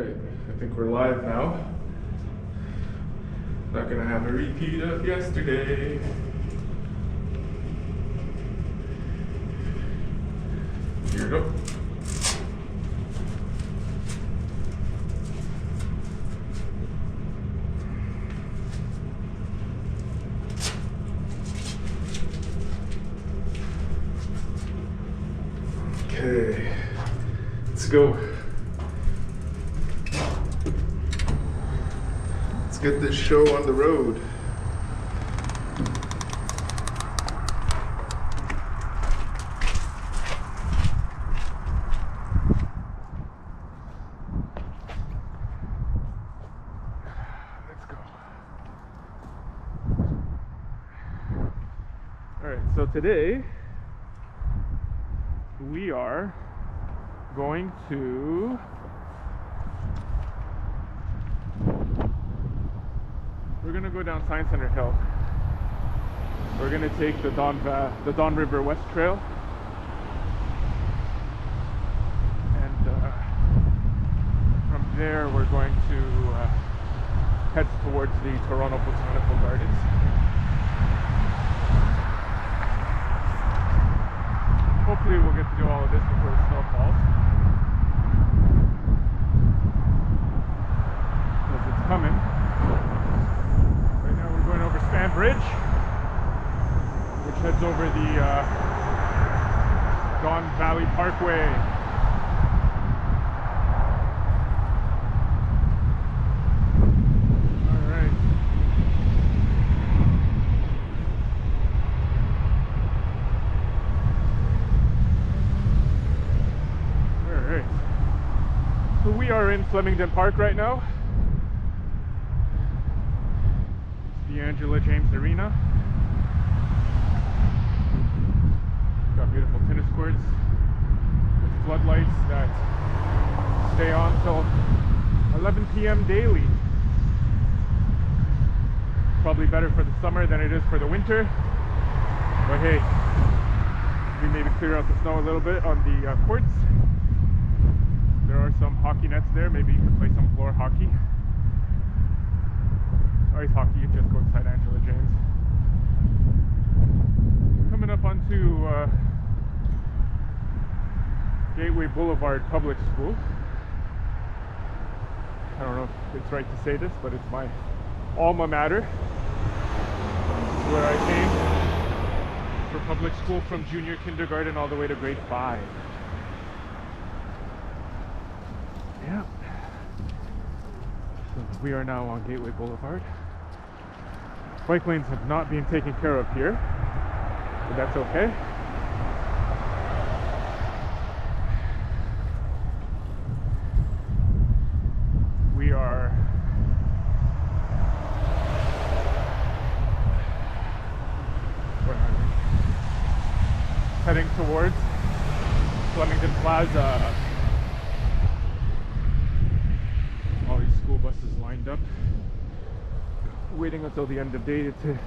Alright, I think we're live now. Not gonna have a repeat of yesterday. Here we go. Okay, let's go. Let's get this show on the road. Let's go. All right, so today we are going to go down Science Center Hill. We're going to take the Don River West Trail, and from there we're going to head towards the Toronto Botanical Gardens. Hopefully we'll get to do all of this before the snow falls, because it's coming. Right now we're going over Span Bridge, which heads over the Don Valley Parkway. Alright. So we are in Flemington Park right now. It's the Angela James Arena. Got beautiful tennis courts with floodlights that stay on till 11 p.m. daily. Probably better for the summer than it is for the winter. But hey, we maybe clear out the snow a little bit on the courts. There are some hockey nets there. Maybe you can play some floor hockey. Ice hockey, you just go inside Angela James. Coming up onto Gateway Boulevard Public School. I don't know if it's right to say this, but it's my alma mater. It's where I came for public school from junior kindergarten all the way to grade 5. Yeah. So we are now on Gateway Boulevard. Bike lanes have not been taken care of here, but that's okay. We are heading towards Flemington Plaza. All these school buses lined up, waiting until the end of the day to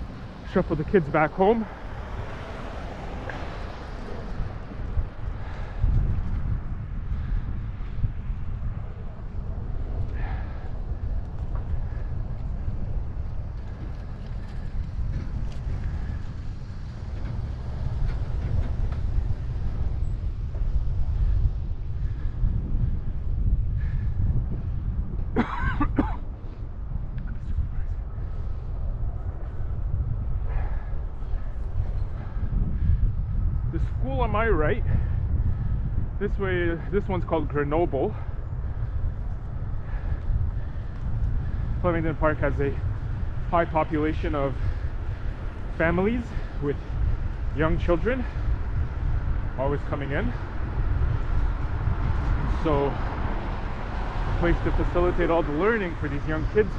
shuffle the kids back home. The school on my right, this way, this one's called Grenoble. Flemington Park has a high population of families with young children always coming in. So, a place to facilitate all the learning for these young kids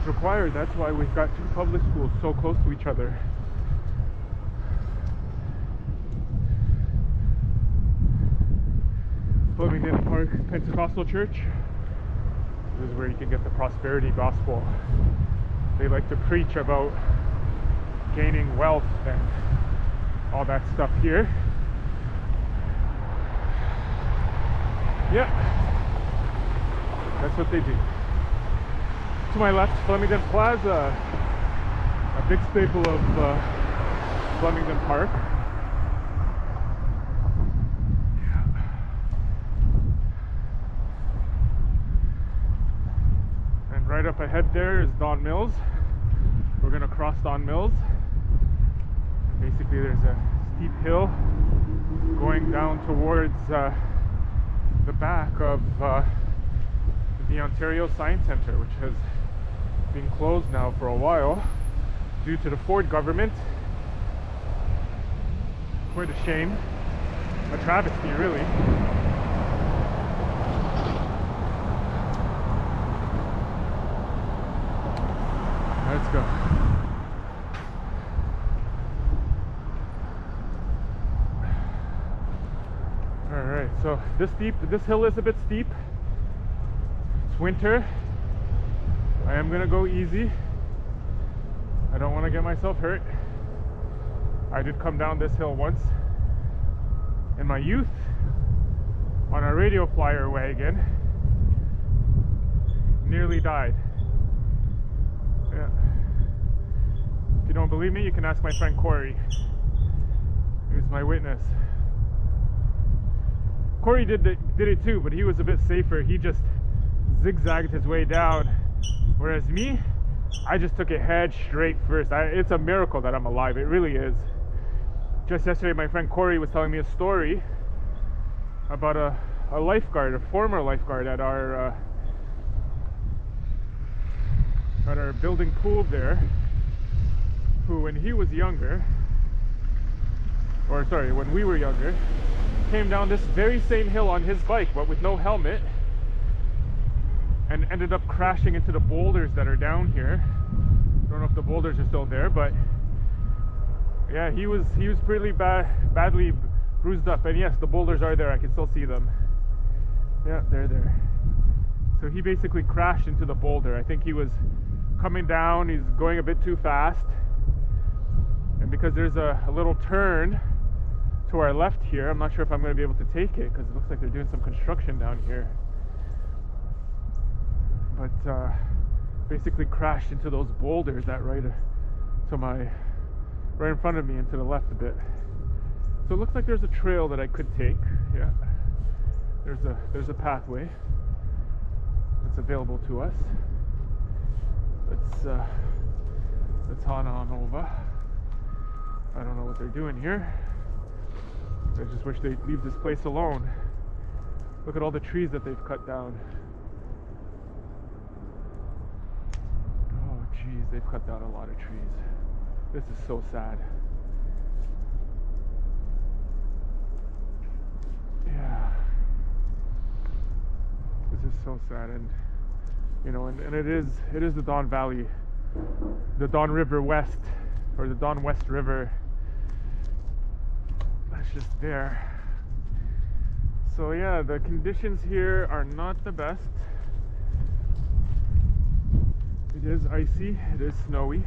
is required. That's why we've got two public schools so close to each other. Flemington Park Pentecostal Church. This is where you can get the prosperity gospel. They like to preach about gaining wealth and all that stuff here. Yeah. That's what they do. To my left, Flemington Plaza, a big staple of Flemington Park. And right up ahead there is Don Mills. We're gonna cross Don Mills. Basically, there's a steep hill going down towards the back of the Ontario Science Centre, which has been closed now for a while due to the Ford government. Quite a shame, a travesty really. Let's go. Alright, so this hill is a bit steep. It's winter. I am gonna go easy. I don't want to get myself hurt. I did come down this hill once in my youth on a radio flyer wagon. Nearly died. Yeah. If you don't believe me, you can ask my friend Corey. He was my witness. Corey did it too, but he was a bit safer. He just zigzagged his way down, whereas me, I just took it head straight first. It's a miracle that I'm alive. It really is. Just yesterday, my friend Corey was telling me a story about a lifeguard, a former lifeguard at our building pool there, who, when he was younger, or sorry, when we were younger, came down this very same hill on his bike, but with no helmet, and ended up crashing into the boulders that are down here. I don't know if the boulders are still there, but yeah, he was pretty badly bruised up. And yes, the boulders are there. I can still see them. Yeah, they're there. So he basically crashed into the boulder. I think he was coming down. He's going a bit too fast, and because there's a little turn to our left here, I'm not sure if I'm going to be able to take it because it looks like they're doing some construction down here. But basically crashed into those boulders that right in front of me and to the left a bit. So it looks like there's a trail that I could take. Yeah, there's a pathway that's available to us. Let's head on over. I don't know what they're doing here. I just wish they'd leave this place alone. Look at all the trees that they've cut down. Oh geez, they've cut down a lot of trees. This is so sad. Yeah. This is so sad, and you know, and it is the Don Valley, the Don River West, or the Don West River. That's just there. So yeah, the conditions here are not the best. It is icy, it is snowy.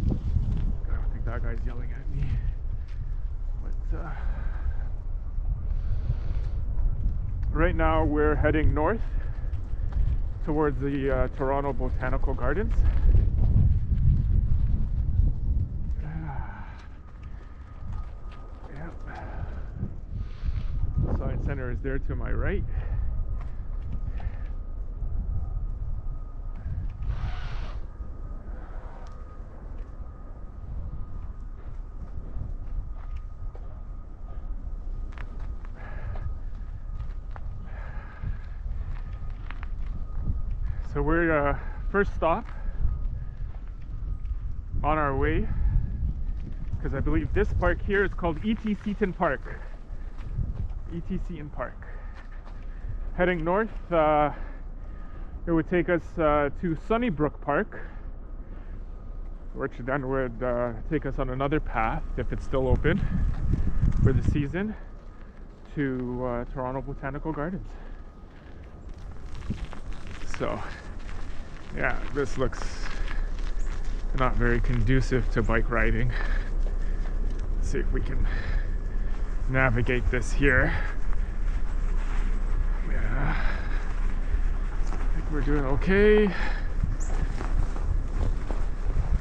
I don't think that guy's yelling at me, but right now we're heading north towards the Toronto Botanical Gardens. Science Center is there to my right. So we're first stop on our way, because I believe this park here is called E.T. Seton Park. E.T. Seton Park. Heading north, it would take us to Sunnybrook Park, which then would take us on another path, if it's still open for the season, to Toronto Botanical Gardens. So yeah, this looks not very conducive to bike riding. Let's see if we can navigate this here. Yeah, We're doing okay.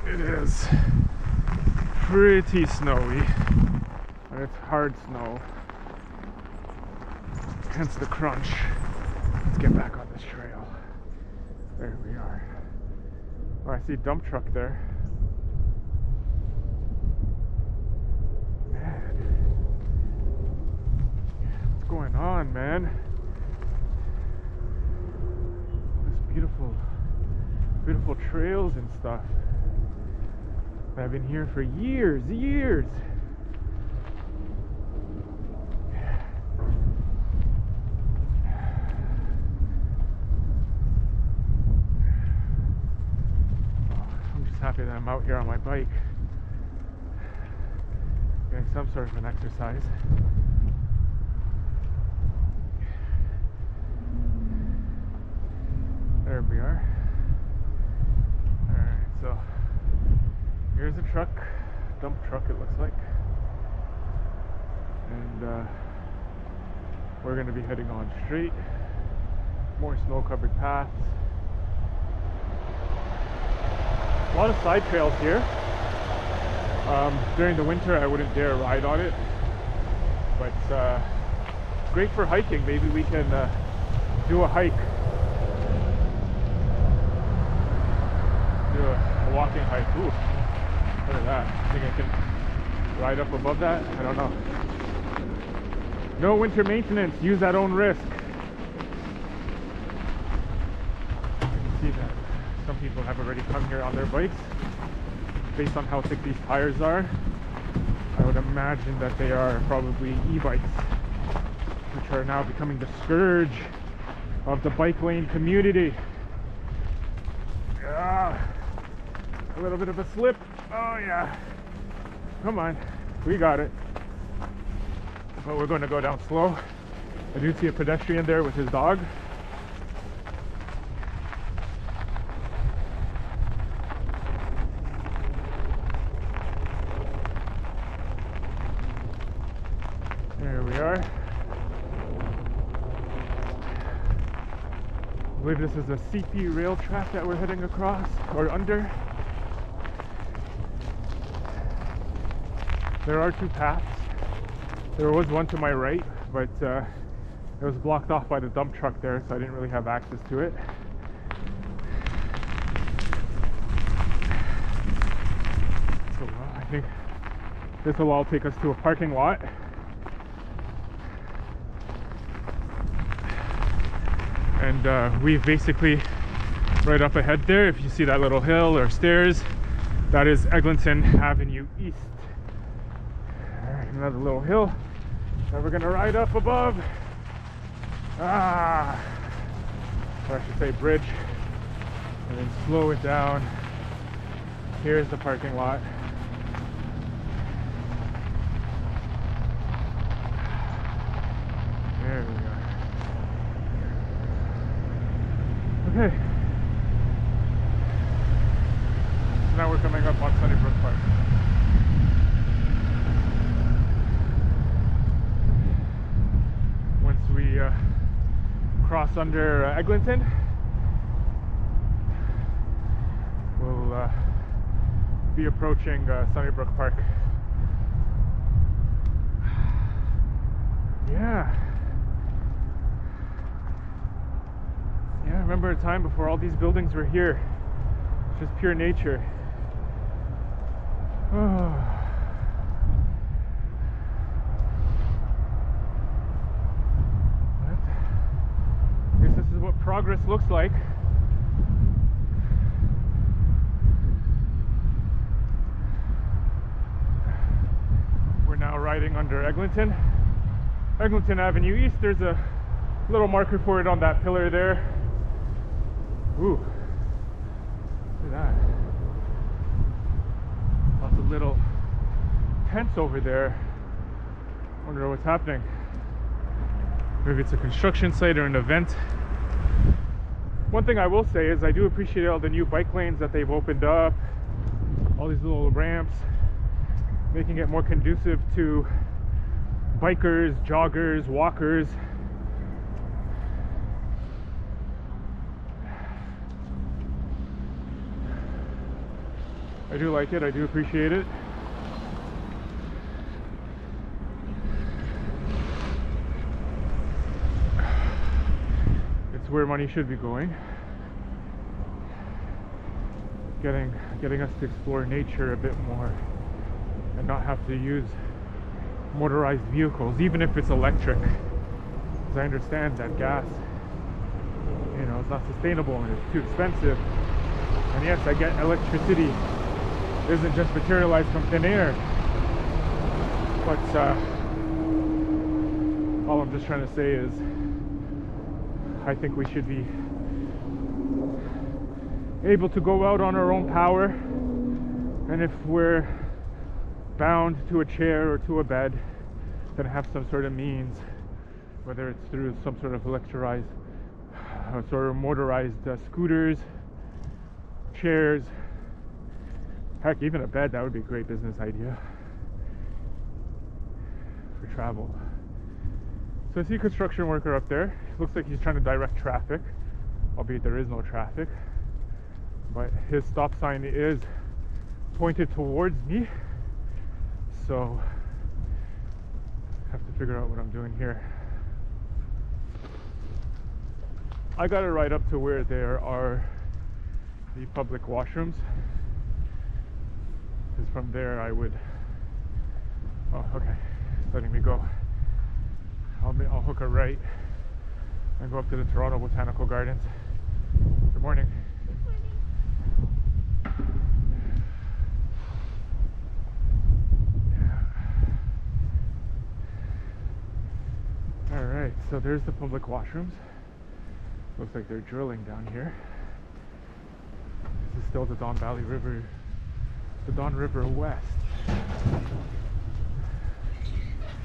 It is pretty snowy, and it's hard snow, hence the crunch. Let's get back on this trail. There we are. Oh, I see a dump truck there. Man, what's going on, man? This beautiful trails and stuff. I've been here for years. I'm just happy that I'm out here on my bike, getting some sort of an exercise. There we are. Alright, so here's a truck, dump truck it looks like. And we're going to be heading on straight. More snow-covered paths. A lot of side trails here. During the winter I wouldn't dare ride on it. But great for hiking. Maybe we can do a hike. Do a walking hike. Ooh. Look at that. I think I can ride up above that? I don't know. No winter maintenance. Use at own risk. You can see that some people have already come here on their bikes. Based on how thick these tires are, I would imagine that they are probably e-bikes, which are now becoming the scourge of the bike lane community. A little bit of a slip. Oh yeah, come on, we got it. But we're going to go down slow. I do see a pedestrian there with his dog. There we are. I believe this is a CP rail track that we're heading across, or under. There are two paths. There was one to my right, but it was blocked off by the dump truck there, so I didn't really have access to it. So I think this will all take us to a parking lot. And we've basically, right up ahead there, if you see that little hill or stairs, that is Eglinton Avenue East. Alright, another little hill that we're gonna ride up above. Or I should say bridge. And then slow it down. Here's the parking lot. There we go. Okay. So now we're coming up on Sunnybrook Park. Once we cross under Eglinton, we'll be approaching Sunnybrook Park. Yeah. Yeah, I remember a time before all these buildings were here. It's just pure nature. Oh. I guess this is what progress looks like. We're now riding under Eglinton Avenue East. There's a little marker for it on that pillar there. Ooh, look at that. Lots of little tents over there. Wonder what's happening. Maybe it's a construction site or an event. One thing I will say is I do appreciate all the new bike lanes that they've opened up. All these little ramps, making it more conducive to bikers, joggers, walkers. I do like it. I do appreciate it. It's where money should be going. Getting us to explore nature a bit more and not have to use motorized vehicles, even if it's electric. Because I understand that gas, you know, it's not sustainable and it's too expensive. And yes, I get electricity isn't just materialized from thin air, but all I'm just trying to say is I think we should be able to go out on our own power, and if we're bound to a chair or to a bed, then have some sort of means, whether it's through some sort of electrolyzed sort of motorized scooters, chairs, heck, even a bed. That would be a great business idea for travel. So I see a construction worker up there. Looks like he's trying to direct traffic, albeit there is no traffic, but his stop sign is pointed towards me, so I have to figure out what I'm doing here. I got it right up to where there are the public washrooms, because from there I would, oh okay, it's letting me go. I'll hook a right and go up to the Toronto Botanical Gardens. Good morning. Yeah. Alright, so there's the public washrooms. Looks like they're drilling down here. This is still the Don Valley River, the Don River West.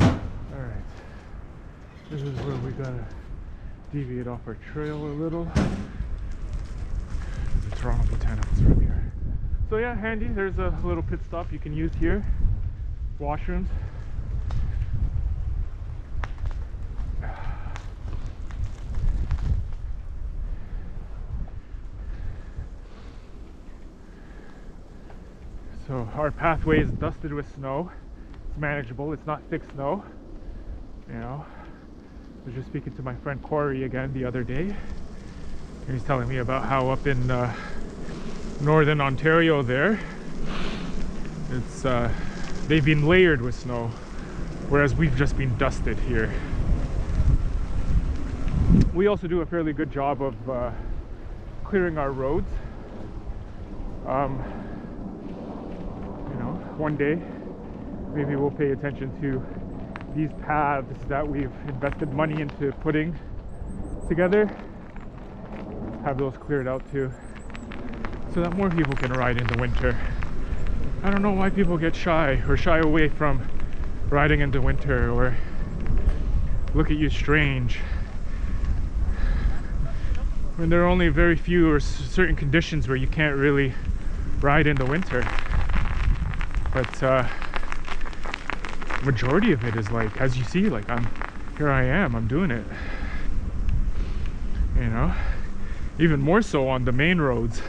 Alright. This is where we gotta deviate off our trail a little. The Toronto Botanical's from here. So yeah, handy. There's a little pit stop you can use here. Washrooms. So our pathway is dusted with snow. It's manageable. It's not thick snow. You know, I was just speaking to my friend Corey again the other day. He's telling me about how up in northern Ontario there, it's they've been layered with snow, whereas we've just been dusted here. We also do a fairly good job of clearing our roads. You know, one day maybe we'll pay attention to these paths that we've invested money into putting together, have those cleared out too, so that more people can ride in the winter. I don't know why people get shy or shy away from riding into winter or look at you strange when there are only very few or certain conditions where you can't really ride in the winter. But majority of it is like, as you see, like here I am doing it, you know, even more so on the main roads.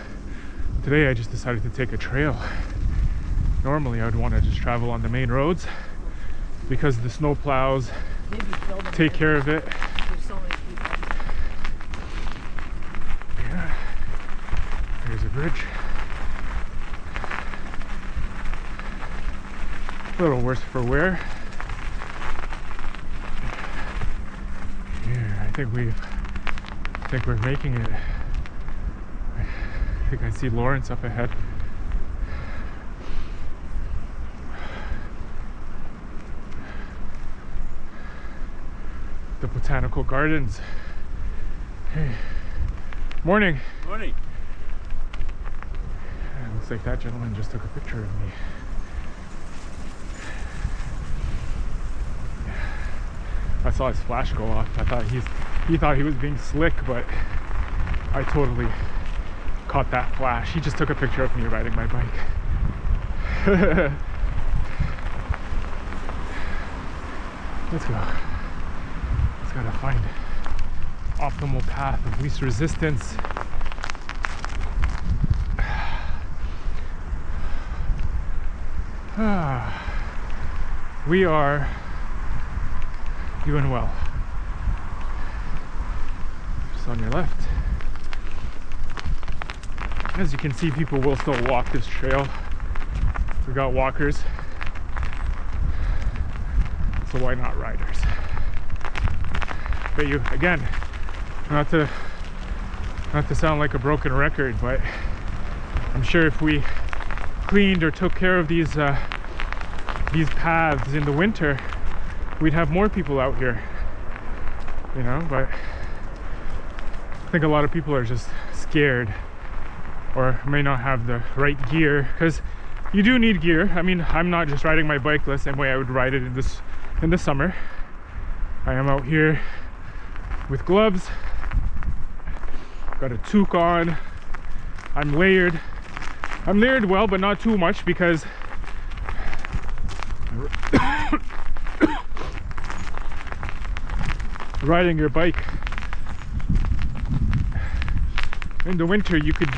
Today I just decided to take a trail. Normally I would want to just travel on the main roads because the snow plows take care of it. Yeah, there's a bridge. A little worse for wear. Yeah, I think we're making it. I think I see Lawrence up ahead. The Botanical Gardens. Hey. Morning. Morning. Yeah, looks like that gentleman just took a picture of me. I saw his flash go off. I thought he thought he was being slick, but I totally caught that flash. He just took a picture of me riding my bike. Let's go. Just gotta find optimal path of least resistance. We are doing well. Just on your left. As you can see, people will still walk this trail. We got walkers, so why not riders? But you, again, not to sound like a broken record, but I'm sure if we cleaned or took care of these paths in the winter, we'd have more people out here, you know. But I think a lot of people are just scared or may not have the right gear, because you do need gear. I mean, I'm not just riding my bike the same way I would ride it in the summer. I am out here with gloves, got a toque on, I'm layered well, but not too much, because riding your bike in the winter, you could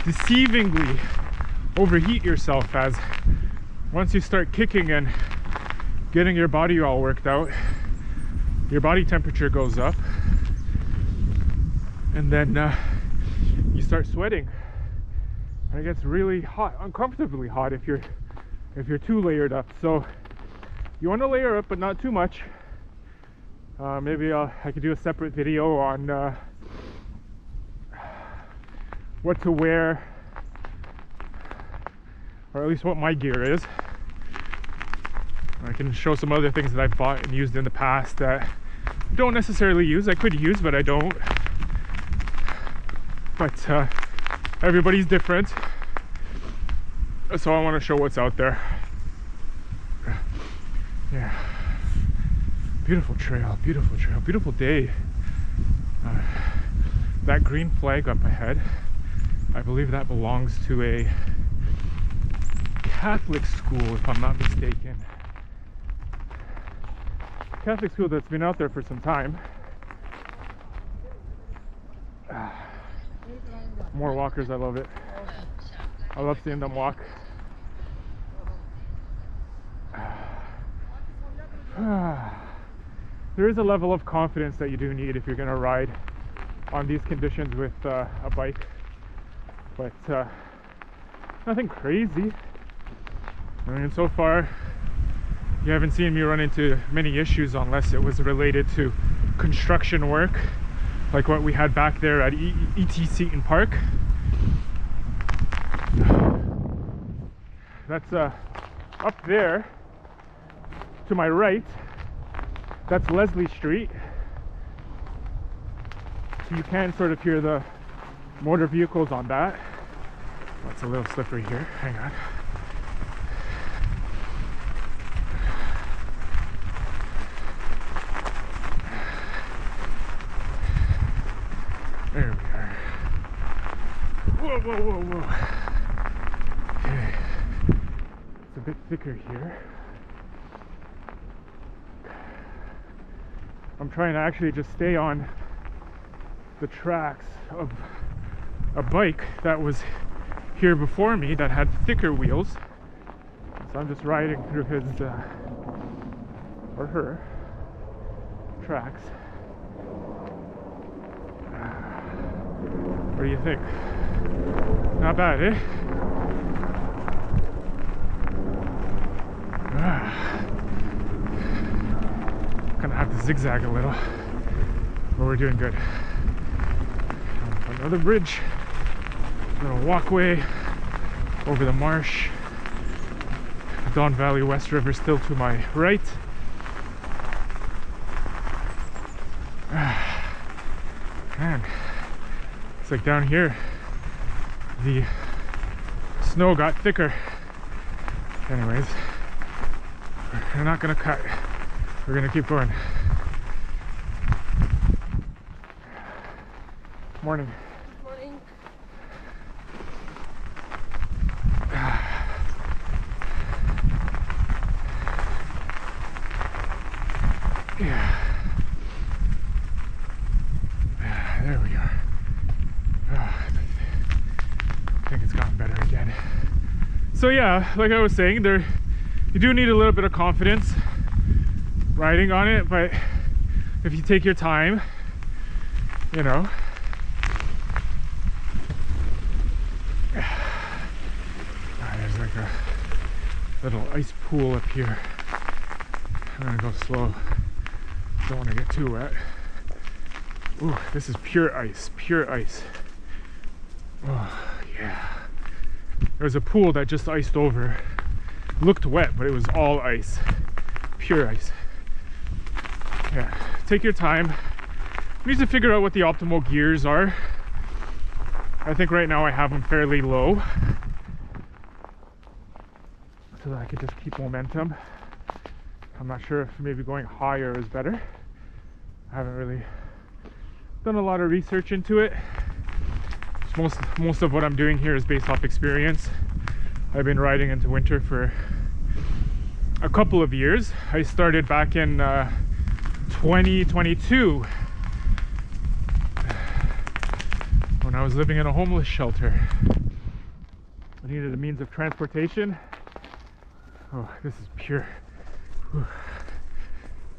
deceivingly overheat yourself, as once you start kicking and getting your body all worked out, your body temperature goes up, and then you start sweating, and it gets really hot, uncomfortably hot if you're too layered up. So you want to layer up, but not too much. Maybe I could do a separate video on what to wear, or at least what my gear is. I can show some other things that I've bought and used in the past that I don't necessarily use. I could use, but I don't. But everybody's different, so I want to show what's out there. Yeah, beautiful trail, beautiful day. That green flag up ahead, I believe that belongs to a Catholic school, if I'm not mistaken. Catholic school that's been out there for some time. More walkers, I love it. I love seeing them walk. There is a level of confidence that you do need if you're going to ride on these conditions with a bike, but nothing crazy. I mean, so far you haven't seen me run into many issues, unless it was related to construction work, like what we had back there at E.T. Seton Park. That's up there to my right, that's Leslie Street, so you can sort of hear the motor vehicles on that. That's a little slippery here, hang on. There we are. Whoa. Okay. It's a bit thicker here. I'm trying to actually just stay on the tracks of a bike that was here before me that had thicker wheels. So I'm just riding through his or her tracks. What do you think? Not bad, eh? Gonna have to zigzag a little, but we're doing good. Another bridge, little walkway over the marsh. Don Valley West River still to my right. Man, it's like down here the snow got thicker. Anyways, we're not gonna cut. We're gonna keep going. Morning. Morning. Yeah. There we are. I think it's gotten better again. So yeah, like I was saying, you do need a little bit of confidence riding on it, but if you take your time, you know. There's like a little ice pool up here. I'm gonna go slow. Don't want to get too wet. Ooh, this is pure ice, pure ice. Oh, yeah. There was a pool that just iced over. Looked wet, but it was all ice. Pure ice. Yeah, take your time. You need to figure out what the optimal gears are. I think right now I have them fairly low, so that I could just keep momentum. I'm not sure if maybe going higher is better. I haven't really done a lot of research into it. Most of what I'm doing here is based off experience. I've been riding into winter for a couple of years. I started back in 2022 when I was living in a homeless shelter. I needed a means of transportation. Oh, this is pure. Whew.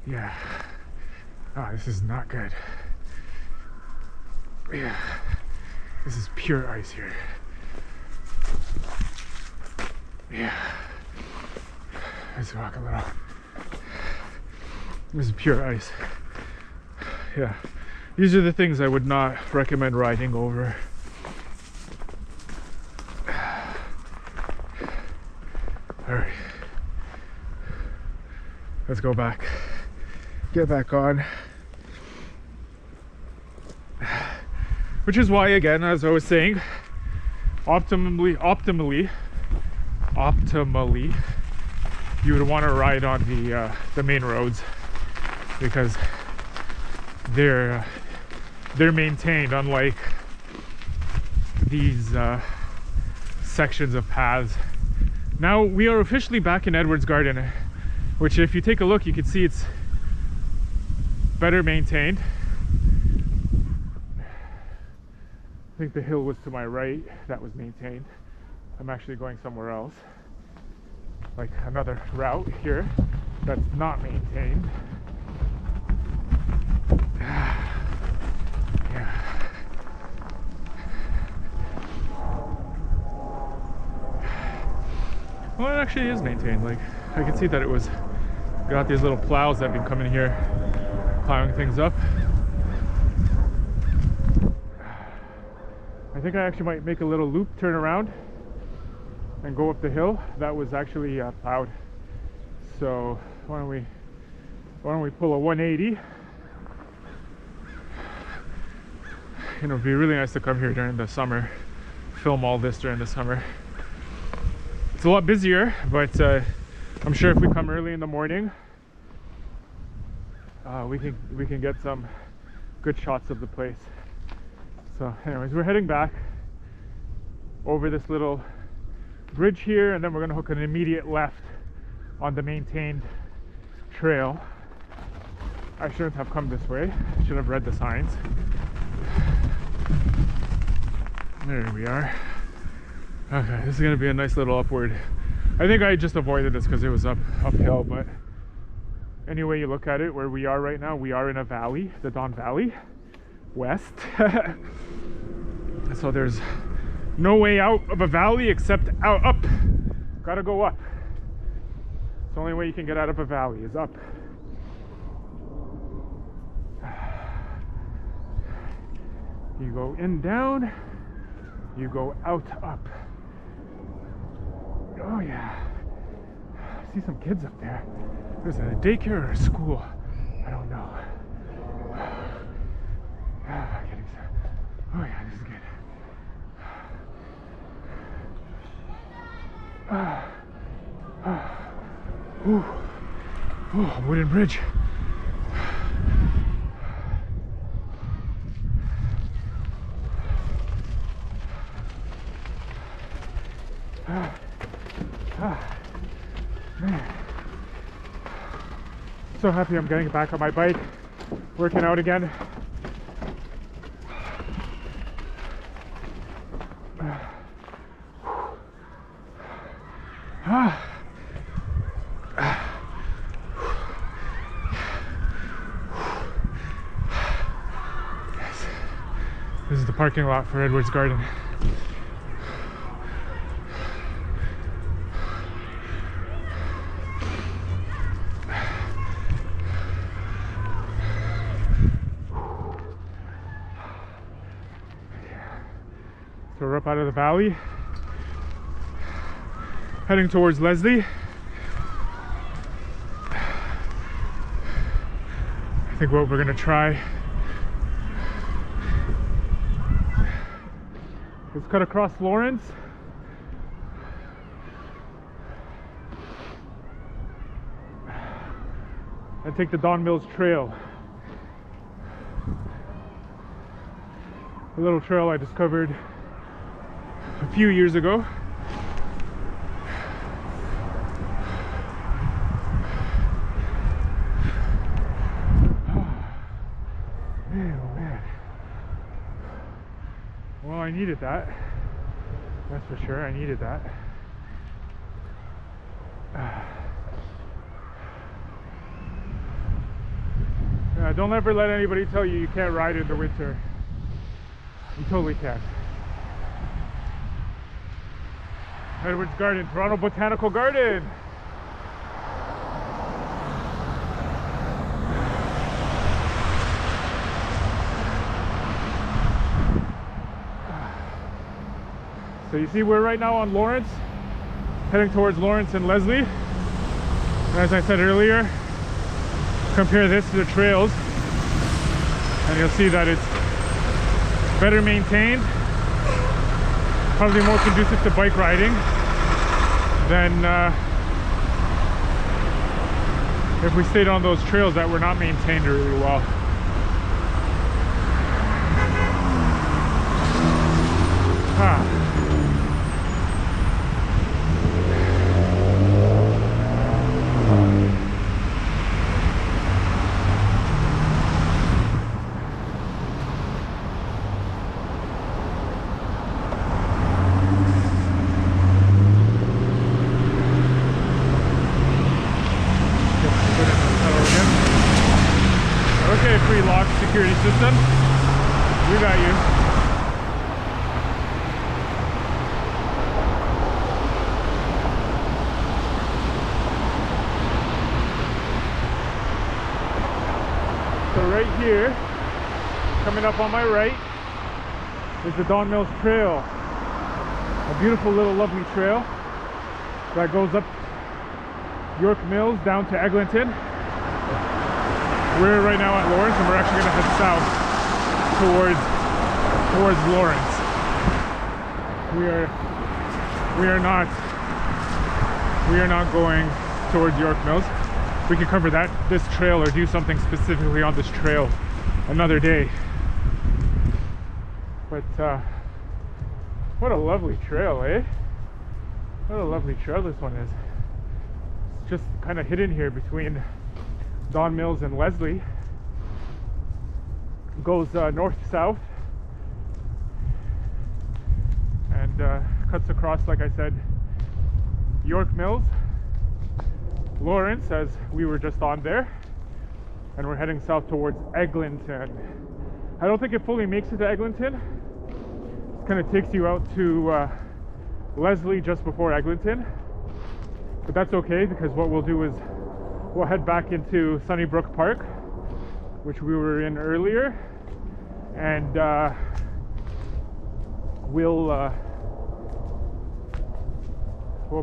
Yeah. Oh, this is not good. Yeah. This is pure ice here. Yeah. Let's walk a little. This is pure ice. Yeah. These are the things I would not recommend riding over. Alright. Let's go back. Get back on. Which is why, again, as I was saying, optimally, you would want to ride on the main roads, because they're maintained, unlike these sections of paths. Now we are officially back in Edwards Garden, which, if you take a look, you can see it's better maintained. I think the hill was to my right that was maintained. I'm actually going somewhere else, like another route here that's not maintained. Yeah. Well, it actually is maintained. Like, I can see that it was got these little plows that have been coming here plowing things up. I think I actually might make a little loop, turn around, and go up the hill. That was actually plowed. So why don't we pull a 180? You know, it'd be really nice to come here during the summer, film all this during the summer. It's a lot busier, but I'm sure if we come early in the morning, we can get some good shots of the place. So anyways, we're heading back over this little bridge here, and then we're going to hook an immediate left on the maintained trail. I shouldn't have come this way. I should have read the signs. There we are. Okay, this is going to be a nice little upward. I think I just avoided this because it was uphill, but any way you look at it, where we are right now, we are in a valley, the Don Valley West. So there's no way out of a valley except up. Gotta go up. It's the only way you can get out of a valley is up. You go in, down, you go out, up. Oh yeah. I see some kids up there. There's a daycare or a school. I don't know. Getting some. Oh yeah, this is good. Ooh, wooden bridge. Man. So happy I'm getting back on my bike, working out again. This is the parking lot for Edward's Garden. So we're up out of the valley, heading towards Leslie. I think what we're gonna try is cut across Lawrence and take the Don Mills Trail. A little trail I discovered a few years ago. Man, oh man. Well, I needed that. That's for sure, I needed that. Yeah, don't ever let anybody tell you you can't ride in the winter. You totally can. Edward's Garden, Toronto Botanical Garden. So you see we're right now on Lawrence, heading towards Lawrence and Leslie. And as I said earlier, compare this to the trails and you'll see that it's better maintained, probably more conducive to bike riding than if we stayed on those trails that were not maintained really well. Okay, pre-lock security system. We got you. So right here, coming up on my right, is the Don Mills Trail. A beautiful little lovely trail that goes up York Mills down to Eglinton. We're right now at Lawrence and we're actually going to head south towards Lawrence. We are not going towards York Mills. We can cover this trail or do something specifically on this trail another day. But what a lovely trail, eh? What a lovely trail this one is. It's just kind of hidden here between Don Mills and Leslie. Goes north to south and cuts across, like I said, York Mills, Lawrence, as we were just on there, and we're heading south towards Eglinton. I don't think it fully makes it to Eglinton. It kind of takes you out to Leslie just before Eglinton, but that's okay because what we'll do is we'll head back into Sunnybrook Park, which we were in earlier, and we'll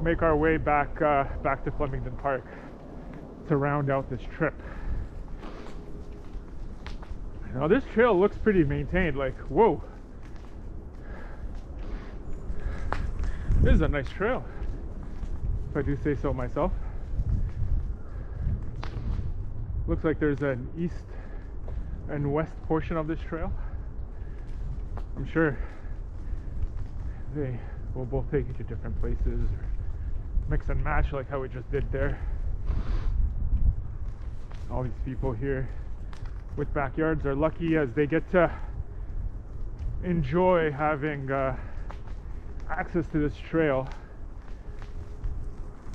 make our way back to Flemington Park to round out this trip. Now this trail looks pretty maintained. Like, whoa, this is a nice trail, if I do say so myself. Looks like there's an east and west portion of this trail. I'm sure they will both take you to different places, or mix and match like how we just did there. All these people here with backyards are lucky as they get to enjoy having access to this trail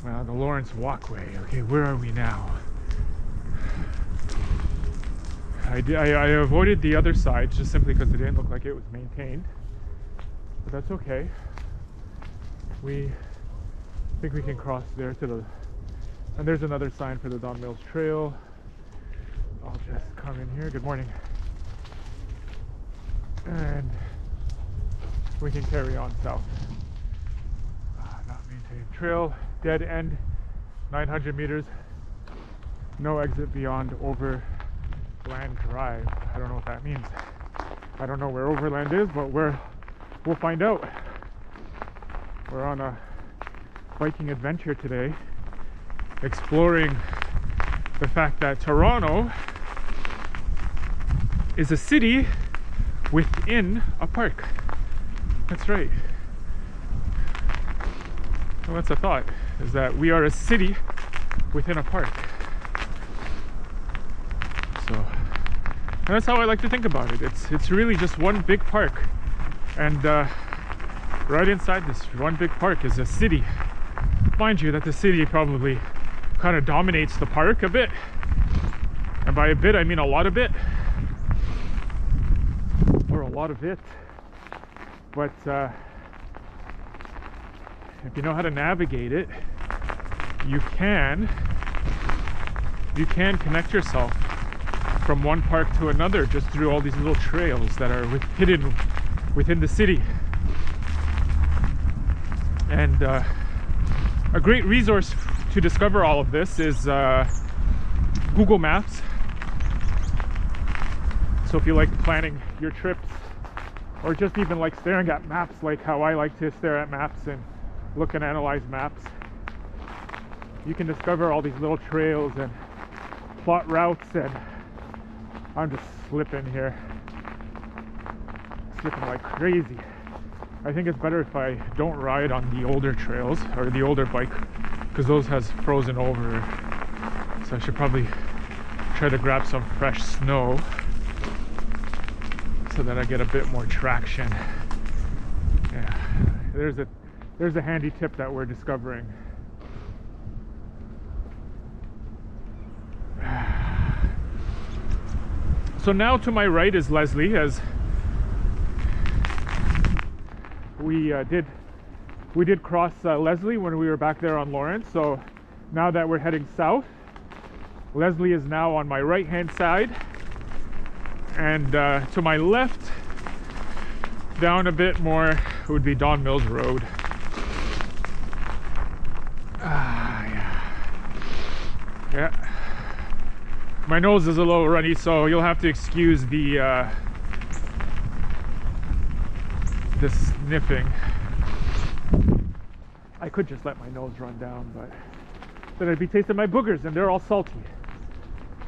The Lawrence Walkway. Okay, where are we now? I avoided the other side just simply because it didn't look like it was maintained. But that's okay. We think we can cross there to the... And there's another sign for the Don Mills Trail. I'll just come in here. Good morning. And we can carry on south. Not maintained trail. Dead end. 900 meters. No exit beyond Overland Drive. I don't know what that means. I don't know where Overland is, but we'll find out. We're on a biking adventure today, exploring the fact that Toronto is a city within a park. That's right. Well, that's a thought, is that we are a city within a park. So, and that's how I like to think about it. It's really just one big park, and right inside this one big park is a city. Mind you that the city probably kind of dominates the park a bit, and by a bit I mean a lot of it, or a lot of it. But if you know how to navigate it, you can connect yourself from one park to another just through all these little trails that are hidden within the city. And a great resource to discover all of this is Google Maps. So if you like planning your trips, or just even like staring at maps, like how I like to stare at maps and look and analyze maps, you can discover all these little trails and plot routes. And I'm just slipping here, slipping like crazy. I think it's better if I don't ride on the older trails or the older bike, because those has frozen over. So I should probably try to grab some fresh snow so that I get a bit more traction. Yeah, there's a handy tip that we're discovering. So now to my right is Leslie, as we did cross Leslie when we were back there on Lawrence. So now that we're heading south, Leslie is now on my right hand side, and to my left, down a bit more, would be Don Mills Road. Yeah. My nose is a little runny, so you'll have to excuse the sniffing. I could just let my nose run down, but then I'd be tasting my boogers, and they're all salty.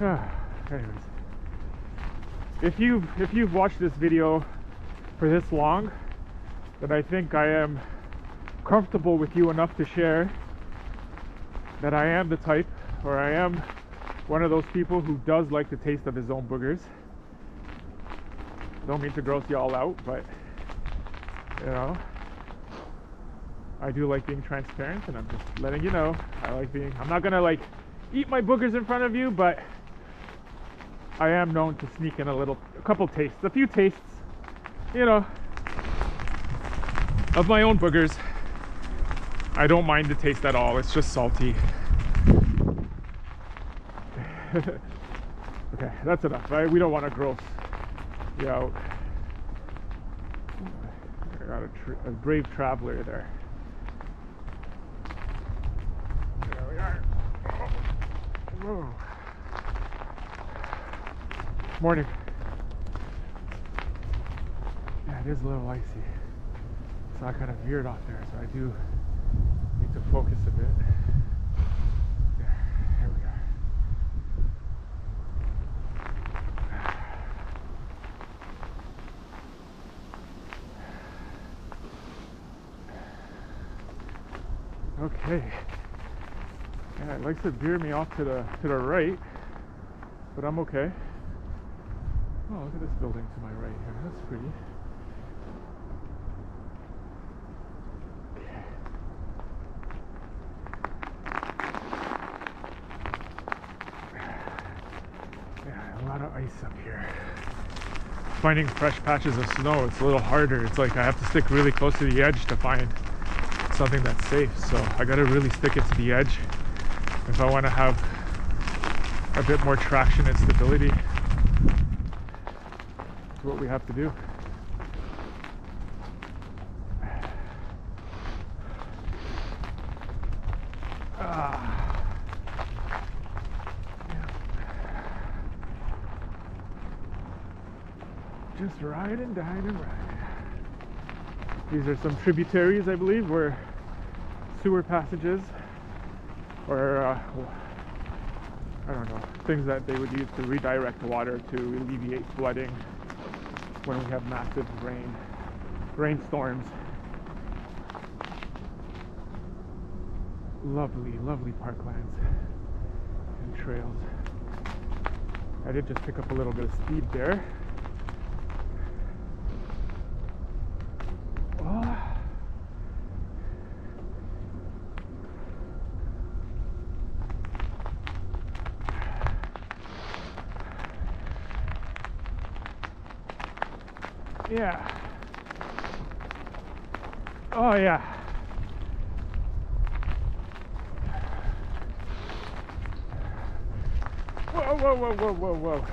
Anyways, if you've watched this video for this long, then I think I am comfortable with you enough to share that I am the type, or I am one of those people who does like the taste of his own boogers. Don't mean to gross you all out, but you know, I do like being transparent, and I'm just letting you know. I'm not gonna like eat my boogers in front of you, but I am known to sneak in a few tastes, you know, of my own boogers. I don't mind the taste at all. It's just salty. Okay, that's enough, right? We don't want to gross you out. I got a brave traveler there. There we are. Whoa. Morning. Yeah, it is a little icy. So I kind of veered off there, so I do need to focus a bit. Here we are. Okay. Yeah, it likes to veer me off to the right, but I'm okay. Oh, look at this building to my right here. That's pretty. a lot of ice up here. Finding fresh patches of snow, it's a little harder. It's like I have to stick really close to the edge to find something that's safe. So I gotta really stick it to the edge if I want to have a bit more traction and stability. That's what we have to do. Just ride and dine and ride. These are some tributaries, I believe, where sewer passages or I don't know, things that they would use to redirect water to alleviate flooding when we have massive rainstorms. Lovely, lovely parklands and trails. I did just pick up a little bit of speed there. Yeah. Oh yeah. Whoa, whoa, whoa, whoa, whoa, whoa.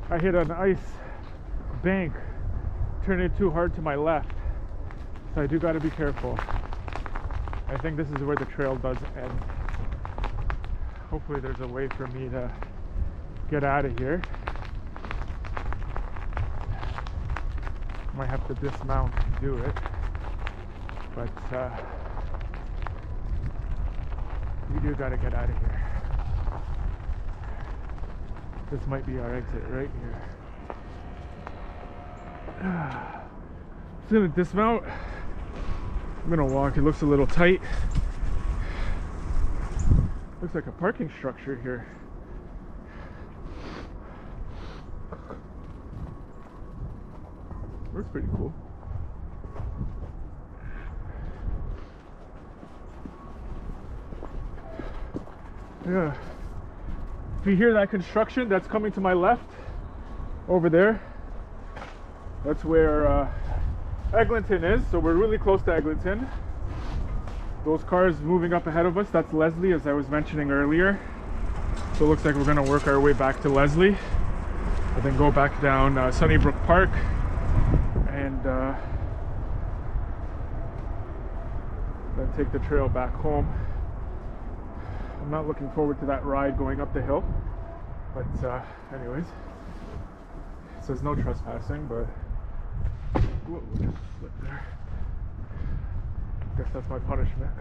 I hit an ice bank, turned it too hard to my left. So I do gotta be careful. I think this is where the trail does end. Hopefully there's a way for me to get out of here. Might have to dismount to do it, but we do gotta get out of here. This might be our exit right here. Just gonna dismount. I'm gonna walk. It looks a little tight. Looks like a parking structure here. Looks pretty cool. Yeah. If you hear that construction that's coming to my left over there, that's where Eglinton is. So we're really close to Eglinton. Those cars moving up ahead of us, that's Leslie, as I was mentioning earlier. So it looks like we're going to work our way back to Leslie and then go back down Sunnybrook Park and then take the trail back home. I'm not looking forward to that ride going up the hill, but anyways, it says no trespassing, but whoa, just slipped there. Guess that's my punishment.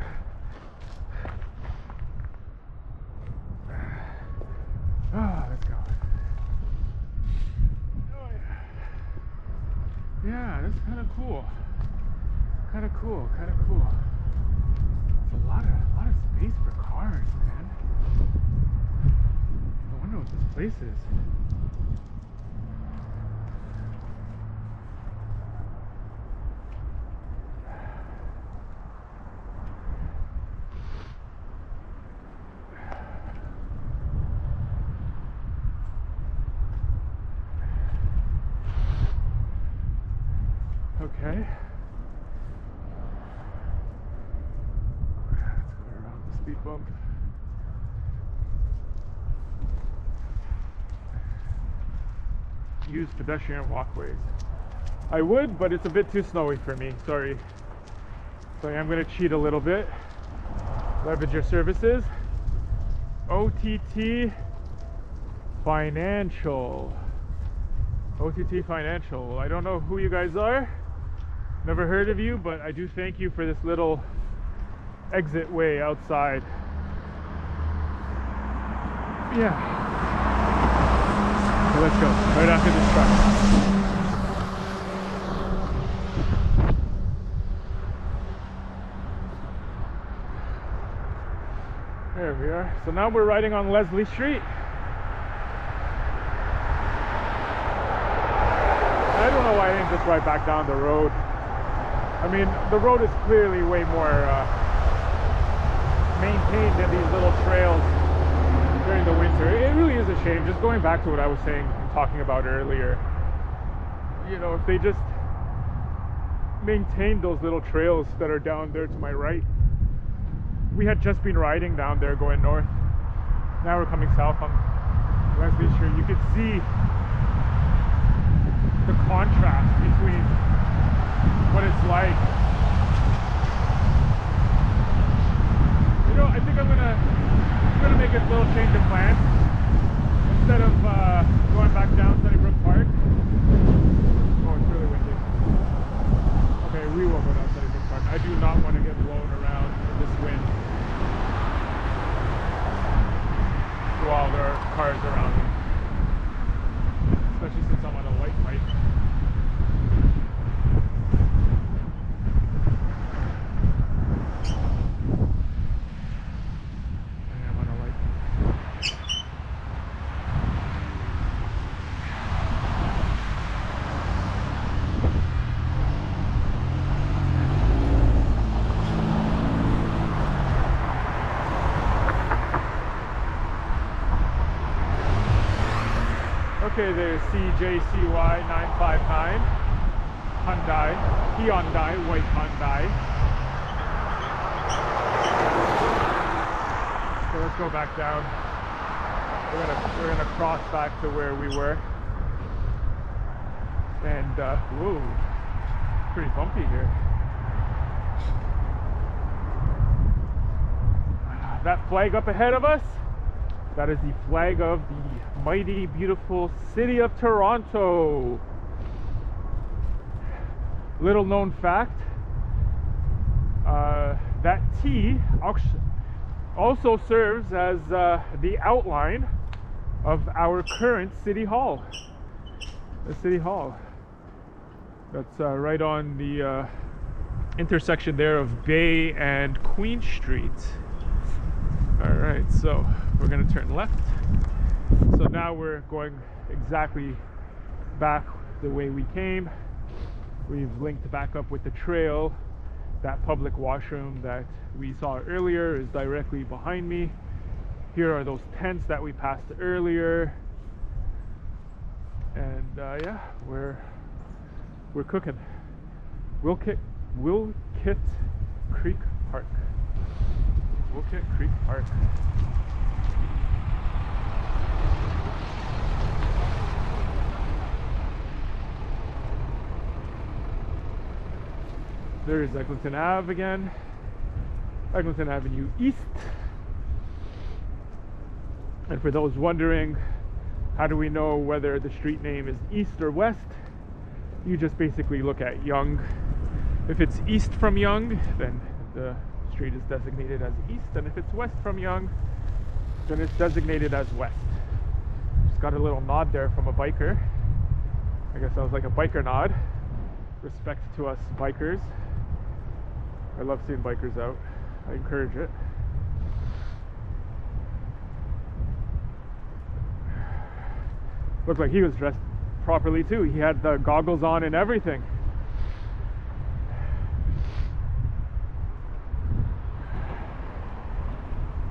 Let's go. Oh yeah. Yeah, this is kind of cool. Kind of cool. Kind of cool. It's a lot of space for cars, man. I wonder what this place is. Okay. Let's go around the speed bump. Use pedestrian walkways. I would, but it's a bit too snowy for me, sorry. So I am going to cheat a little bit. Leverage your services. OTT Financial. OTT Financial. I don't know who you guys are. Never heard of you, but I do thank you for this little exit way outside. Yeah. So let's go. Right after this truck. There we are. So now we're riding on Leslie Street. I don't know why I didn't just ride back down the road. I mean, the road is clearly way more maintained than these little trails. during the winter. It really is a shame. Just going back to what I was saying and talking about earlier, you know, if they just maintain those little trails that are down there to my right. We had just been riding down there going north. Now we're coming south on Wesley Street. You could see the contrast between what it's like. You know, I think I'm gonna make a little change of plan. Instead of going back down Brook Park. Oh, it's really windy. Okay, we will go down Brook Park. I do not want to get blown around in this wind while there are cars around me. Especially since I'm on a light bike. Okay, there's CJCY 959 Hyundai, Hyundai, white Hyundai. So let's go back down. We're gonna cross back to where we were. And whoa, pretty bumpy here. That flag up ahead of us, that is the flag of the mighty, beautiful city of Toronto. Little known fact, that T also serves as the outline of our current City Hall. The City Hall. That's right on the intersection there of Bay and Queen Street. Alright, so we're going to turn left. So now we're going exactly back the way we came. We've linked back up with the trail. That public washroom that we saw earlier is directly behind me. Here are those tents that we passed earlier. And yeah, we're cooking. Wilkett Creek Park. Wilkett Creek Park. There's Eglinton Ave again. Eglinton Avenue East. And for those wondering, how do we know whether the street name is East or West? You just basically look at Yonge. If it's east from Yonge, then the street is designated as East. And if it's west from Yonge, then it's designated as West. Just got a little nod there from a biker. I guess that was like a biker nod. Respect to us bikers. I love seeing bikers out. I encourage it. Looked like he was dressed properly too. He had the goggles on and everything.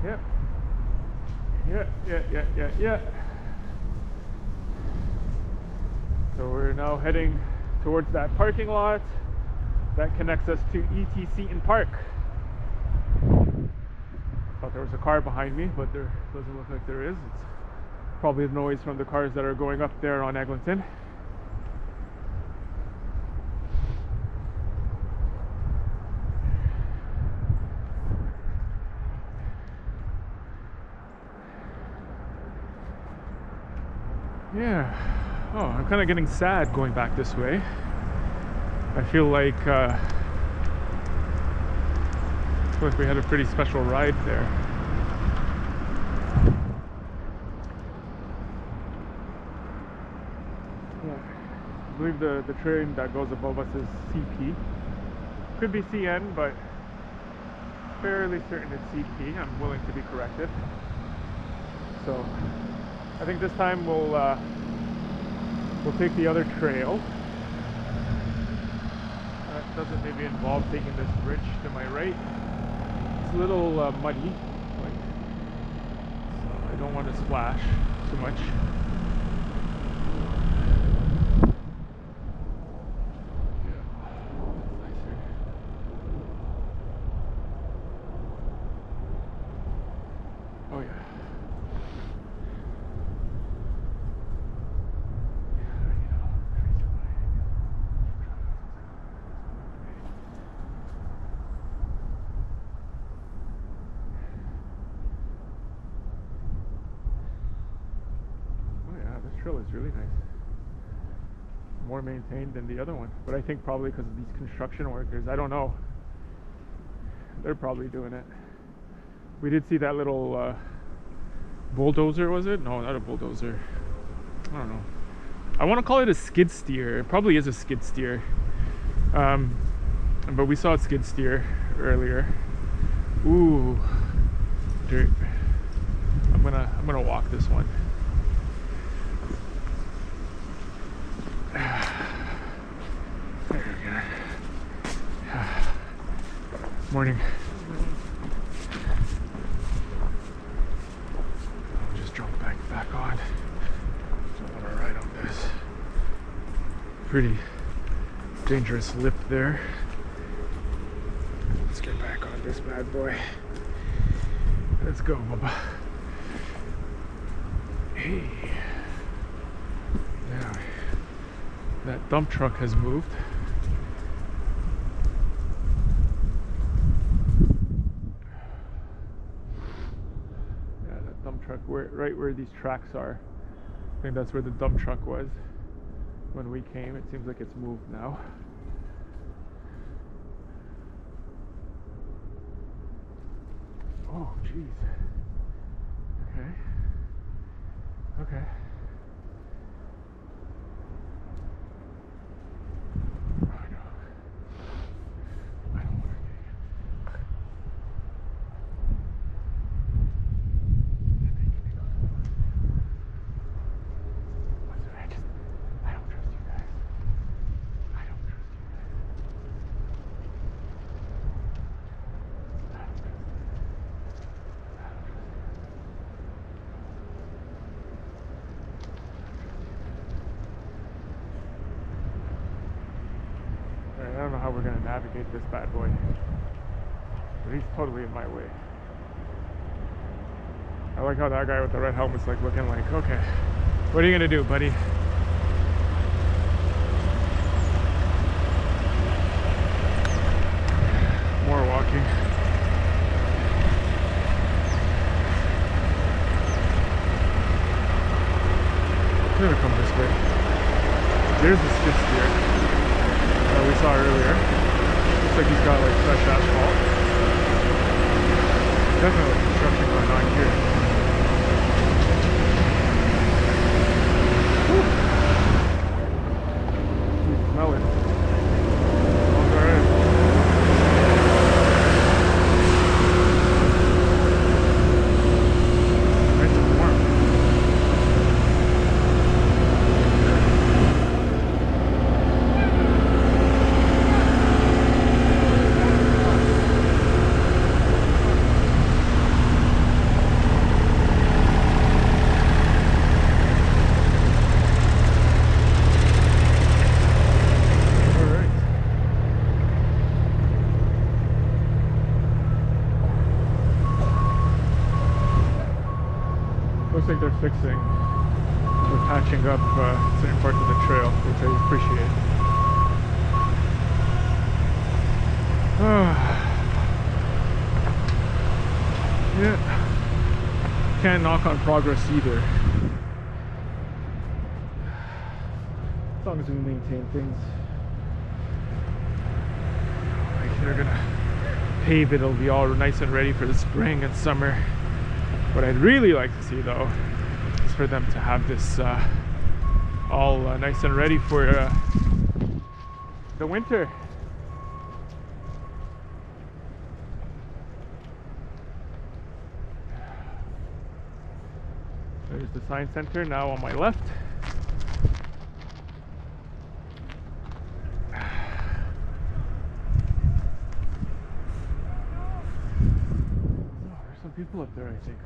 Yep. Yeah. So we're now heading towards that parking lot that connects us to E.T. Seton Park. Thought there was a car behind me, but there doesn't look like there is. It's probably the noise from the cars that are going up there on Eglinton. Yeah. Oh, I'm kind of getting sad going back this way. I feel like we had a pretty special ride there. Yeah. I believe the train that goes above us is CP. Could be CN, but fairly certain it's CP. I'm willing to be corrected. So I think this time we'll take the other trail. That doesn't maybe involve taking this bridge to my right. It's a little muddy, so I don't want to splash too much. Oh yeah. Oh yeah, this trail is really nice. More maintained than the other one, but I think probably because of these construction workers. I don't know. They're probably doing it. We did see that little bulldozer, was it? No, not a bulldozer. I don't know. I want to call it a skid steer. It probably is a skid steer. But we saw a skid steer earlier. Ooh, dirt. I'm gonna walk this one. There we go. Morning. I'll just jump back on. Don't want to ride on this. Pretty dangerous lip there. Let's get back on this bad boy. Let's go, Bubba. Hey. Now, that dump truck has moved. Yeah, that dump truck, right where these tracks are. I think that's where the dump truck was when we came. It seems like it's moved now. Oh, jeez. Okay. Okay. Oh, no. I don't want to get I don't trust you guys. I don't trust you guys. I don't know how we're going to navigate this bad boy, but he's totally in my way. I like how that guy with the red helmet's like looking like, okay, what are you going to do, buddy? More walking. I'm gonna come this way. There's the skid steer that we saw earlier. Looks like he's got like fresh asphalt. Definitely construction going on here. Whew. You can smell it. Smells alright. Nice and warm. Looks like they're fixing or patching up certain parts of the trail, which I appreciate. Yeah, can't knock on progress either. As long as we maintain things. Like they're gonna pave it, it'll be all nice and ready for the spring and summer. What I'd really like to see though is for them to have this all nice and ready for the winter. There's the science center now on my left. Oh, there's some people up there, I think.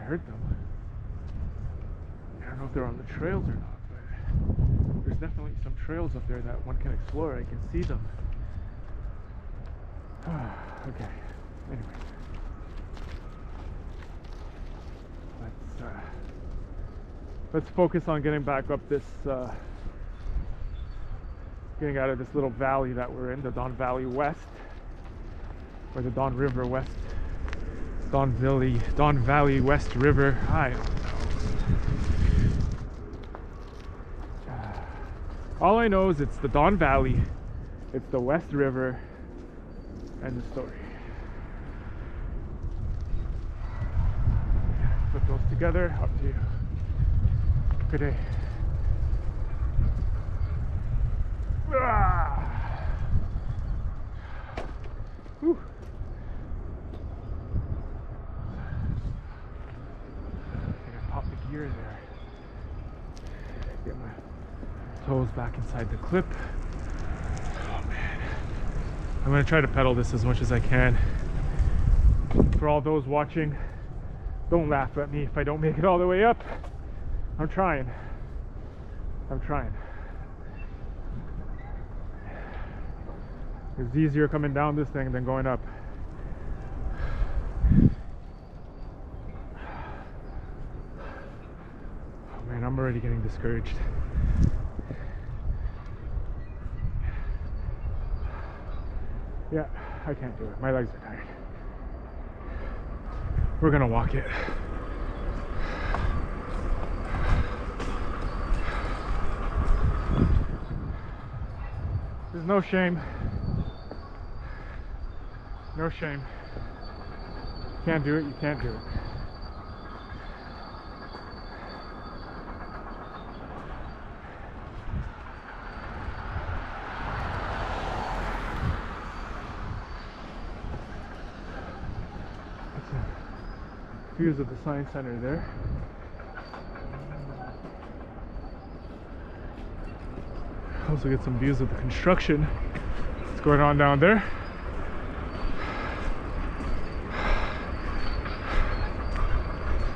heard them. I don't know if they're on the trails or not, but there's definitely some trails up there that one can explore. I can see them. Okay, anyway. Let's focus on getting back up this, getting out of this little valley that we're in, the Don Valley West, or the Don River West, Don Valley West River. I don't know. All I know is it's the Don Valley, it's the West River, and the story. Put those together, up to you. Good day. Whew. I think I popped the gear there. Get my toes back inside the clip. Oh man. I'm gonna try to pedal this as much as I can. For all those watching, don't laugh at me if I don't make it all the way up. I'm trying. It's easier coming down this thing than going up. Oh man, I'm already getting discouraged. Yeah, I can't do it. My legs are tired. We're gonna walk it. There's no shame. No shame. You can't do it, you can't do it. Views of the Science Center there. Also get some views of the construction that's going on down there.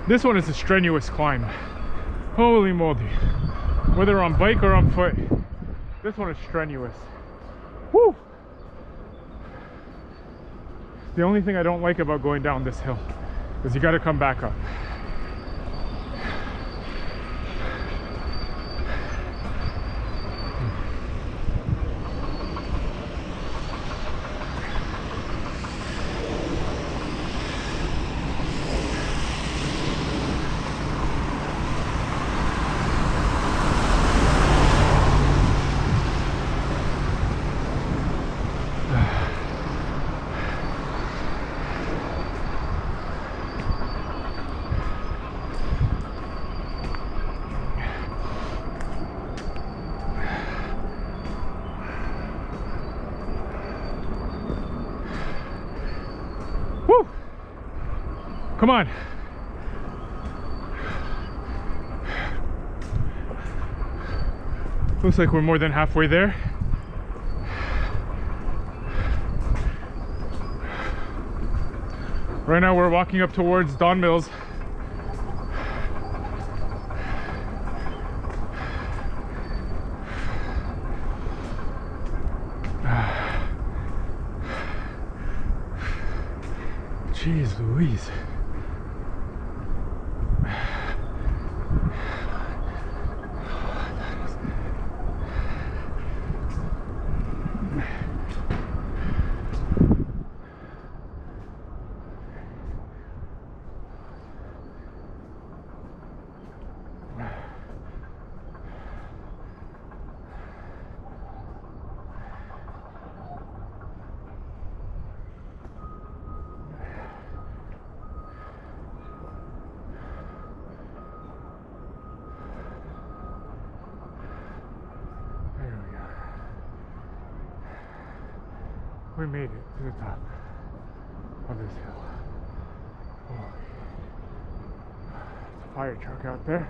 This one is a strenuous climb. Holy moly. Whether on bike or on foot, this one is strenuous. Woo! The only thing I don't like about going down this hill is you gotta come back up. Woo! Come on. Looks like we're more than halfway there. Right now we're walking up towards Don Mills. Jeez Louise. We made it to the top of this hill. Oh. There's a fire truck out there.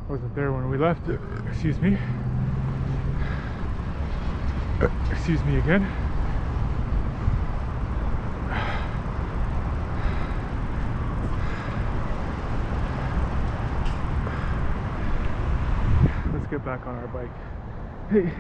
Wasn't there when we left. Excuse me. Excuse me again. get back on our bike. Hey.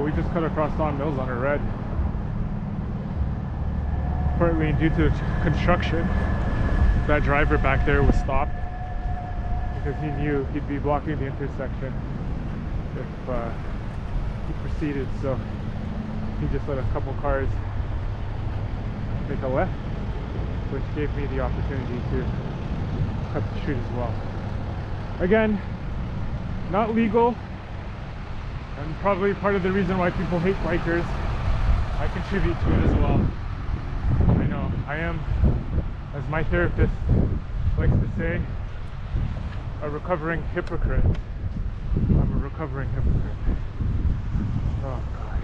We just cut across Don Mills on a red. Partly due to construction. That driver back there was stopped because he knew he'd be blocking the intersection if he proceeded. So he just let a couple cars make a left, which gave me the opportunity to cut the street as well. Again, not legal. And probably part of the reason why people hate bikers. I contribute to it as well. I know, I am, as my therapist likes to say, a recovering hypocrite. I'm a recovering hypocrite. Oh gosh.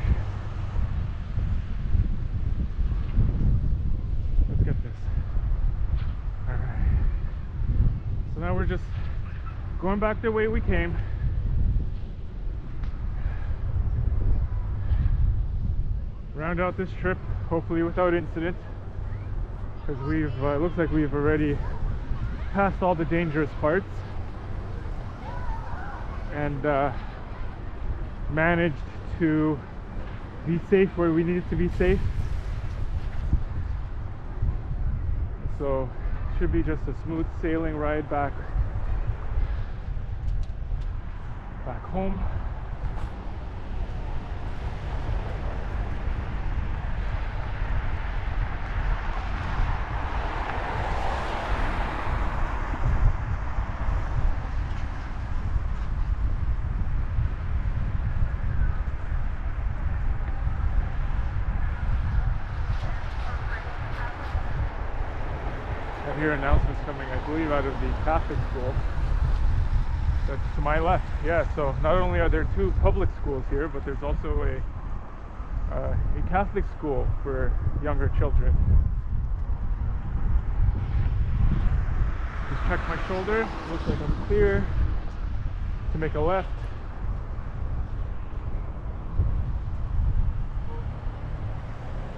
Let's get this. Alright. So now we're just going back the way we came. Round out this trip, hopefully without incident, because it looks like we've already passed all the dangerous parts and managed to be safe where we needed to be safe. So it should be just a smooth sailing ride back home. I hear announcements coming, I believe, out of the Catholic school. That's to my left. Yeah, so not only are there two public schools here, but there's also a Catholic school for younger children. Just check my shoulder. Looks like I'm clear to make a left.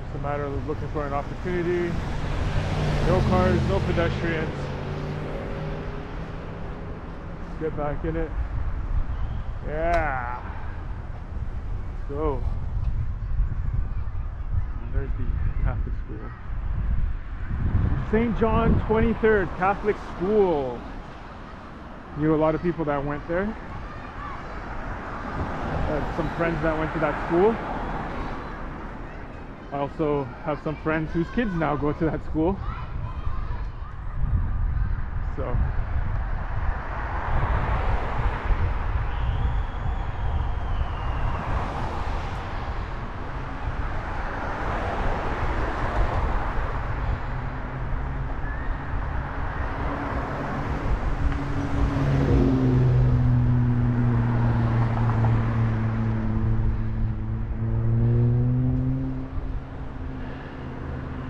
Just a matter of looking for an opportunity. No cars, no pedestrians. Let's get back in it. Yeah. Let's go. And there's the Catholic school. St. John 23rd Catholic School. Knew a lot of people that went there. Had some friends that went to that school. I also have some friends whose kids now go to that school. So I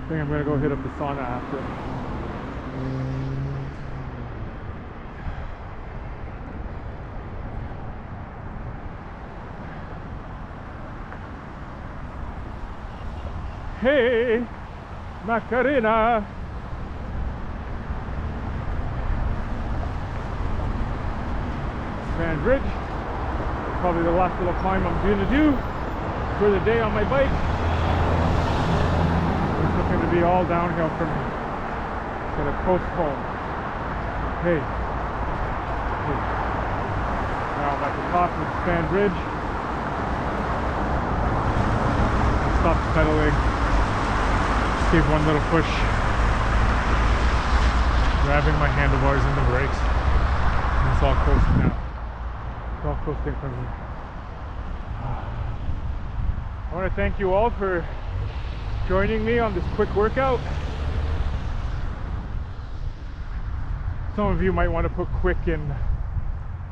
think I'm gonna go hit up the sauna after. Hey, Macarena. Span Bridge. Probably the last little climb I'm going to do for the day on my bike. It's looking to be all downhill from me. Gonna coast home. Hey. Now I'm at the top of Span Bridge. Stop pedaling. Gave one little push, grabbing my handlebars and the brakes, and it's all coasting now. It's all coasting from me. I want to thank you all for joining me on this quick workout. Some of you might want to put quick in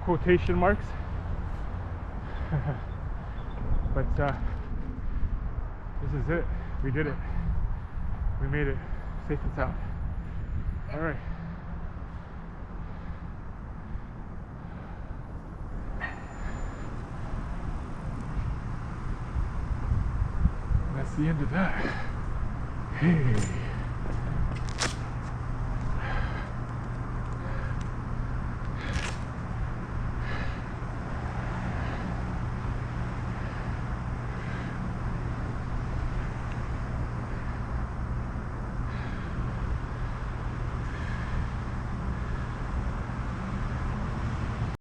quotation marks. But this is it. We did it. We made it safe and sound. All right. That's the end of that. Hey.